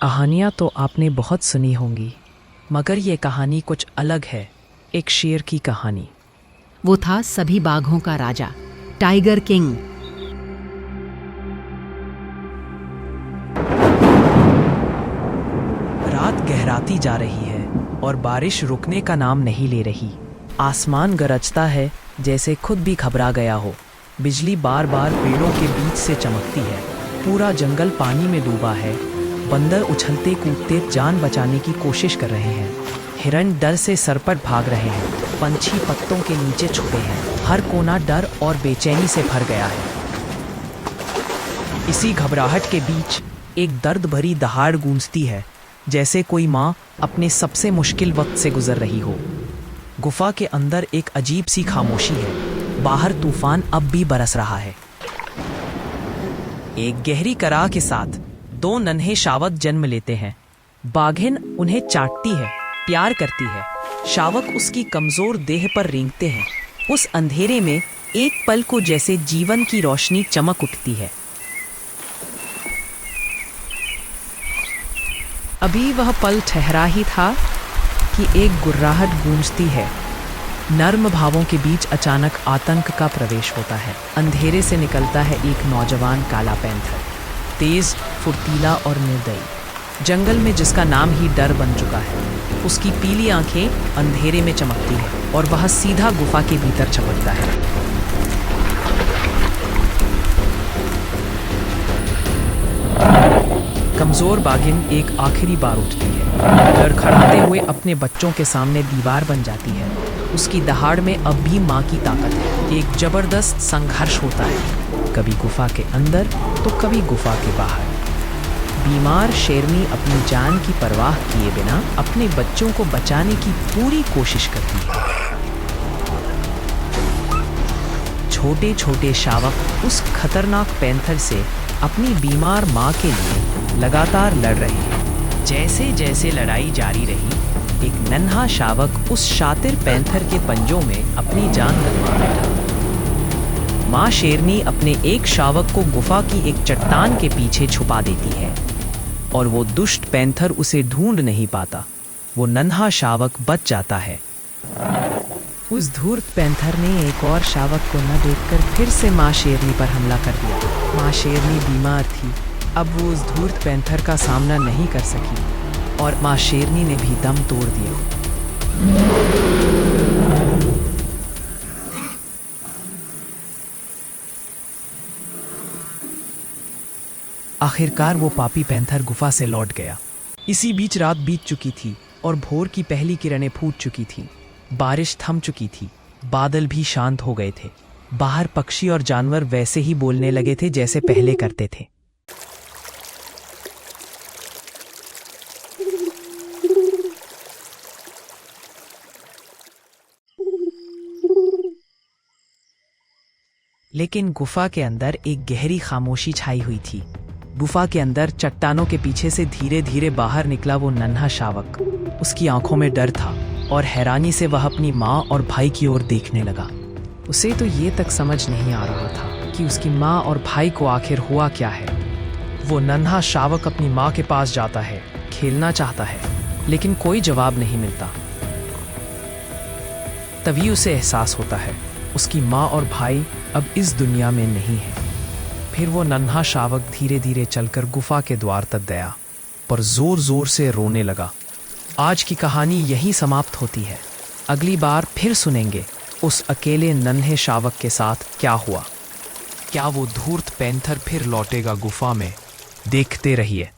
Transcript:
कहानियाँ तो आपने बहुत सुनी होंगी, मगर ये कहानी कुछ अलग है। एक शेर की कहानी। वो था सभी बाघों का राजा, टाइगर किंग। रात गहराती जा रही है और बारिश रुकने का नाम नहीं ले रही। आसमान गरजता है जैसे खुद भी घबरा गया हो। बिजली बार बार पेड़ों के बीच से चमकती है। पूरा जंगल पानी में डूबा है। बंदर उछलते कूदते जान बचाने की कोशिश कर रहे हैं। हिरण डर से सरपट भाग रहे हैं। पंछी पत्तों के नीचे छुपे हैं। हर कोना डर और बेचैनी से भर गया है। इसी घबराहट के बीच एक दर्द भरी दहाड़ गूंजती है, जैसे कोई माँ अपने सबसे मुश्किल वक्त से गुजर रही हो। गुफा के अंदर एक अजीब सी खामोशी है। बाहर तूफान अब भी बरस रहा है। एक गहरी कराह के साथ दो नन्हे शावक जन्म लेते हैं। बाघिन उन्हें चाटती है, प्यार करती है। शावक उसकी कमजोर देह पर रेंगते हैं। उस अंधेरे में एक पल को जैसे जीवन की रोशनी चमक उठती है। अभी वह पल ठहरा ही था कि एक गुर्राहट गूंजती है। नर्म भावों के बीच अचानक आतंक का प्रवेश होता है। अंधेरे से निकलता है एक नौजवान काला पैंथर, तेज, फुर्तीला और निर्दयी। जंगल में जिसका नाम ही डर बन चुका है। उसकी पीली आंखें अंधेरे में चमकती है और वह सीधा गुफा के भीतर चमकता है। कमजोर बाघिन एक आखिरी बार उठती है। लड़खड़ाते हुए अपने बच्चों के सामने दीवार बन जाती है। उसकी दहाड़ में अब भी माँ की ताकत है। एक जबरदस्त संघर्ष होता है, कभी गुफा के अंदर तो कभी गुफा के बाहर। बीमार शेरनी अपनी जान की परवाह किए बिना अपने बच्चों को बचाने की पूरी कोशिश करती है। छोटे छोटे शावक उस खतरनाक पैंथर से अपनी बीमार माँ के लिए लगातार लड़ रहे हैं। जैसे जैसे लड़ाई जारी रही, एक नन्हा शावक उस शातिर पैंथर के पंजों में अपनी जान गंवा बैठा। माँ शेरनी अपने एक शावक को गुफा की एक चट्टान के पीछे छुपा देती है और वो दुष्ट पैंथर उसे ढूंढ नहीं पाता। वो नन्हा शावक बच जाता है। उस धूर्त पैंथर ने एक और शावक को न देखकर फिर से माँ शेरनी पर हमला कर दिया। माँ शेरनी बीमार थी। अब वो उस धूर्त पैंथर का सामना नहीं कर सकी और माँ शेरनी ने भी दम तोड़ दिया। आखिरकार वो पापी पैंथर गुफा से लौट गया। इसी बीच रात बीत चुकी थी और भोर की पहली किरणें फूट चुकी थी। बारिश थम चुकी थी। बादल भी शांत हो गए थे। बाहर पक्षी और जानवर वैसे ही बोलने लगे थे जैसे पहले करते थे। लेकिन गुफा के अंदर एक गहरी खामोशी छाई हुई थी। गुफा के अंदर चट्टानों के पीछे से धीरे धीरे बाहर निकला वो नन्हा शावक। उसकी आंखों में डर था और हैरानी से वह अपनी माँ और भाई की ओर देखने लगा। उसे तो ये तक समझ नहीं आ रहा था कि उसकी माँ और भाई को आखिर हुआ क्या है। वो नन्हा शावक अपनी माँ के पास जाता है, खेलना चाहता है, लेकिन कोई जवाब नहीं मिलता। तभी उसे एहसास होता है उसकी माँ और भाई अब इस दुनिया में नहीं है। फिर वो नन्हा शावक धीरे धीरे चलकर गुफा के द्वार तक गया, पर जोर जोर से रोने लगा। आज की कहानी यहीं समाप्त होती है। अगली बार फिर सुनेंगे उस अकेले नन्हे शावक के साथ क्या हुआ। क्या वो धूर्त पैंथर फिर लौटेगा गुफा में? देखते रहिए।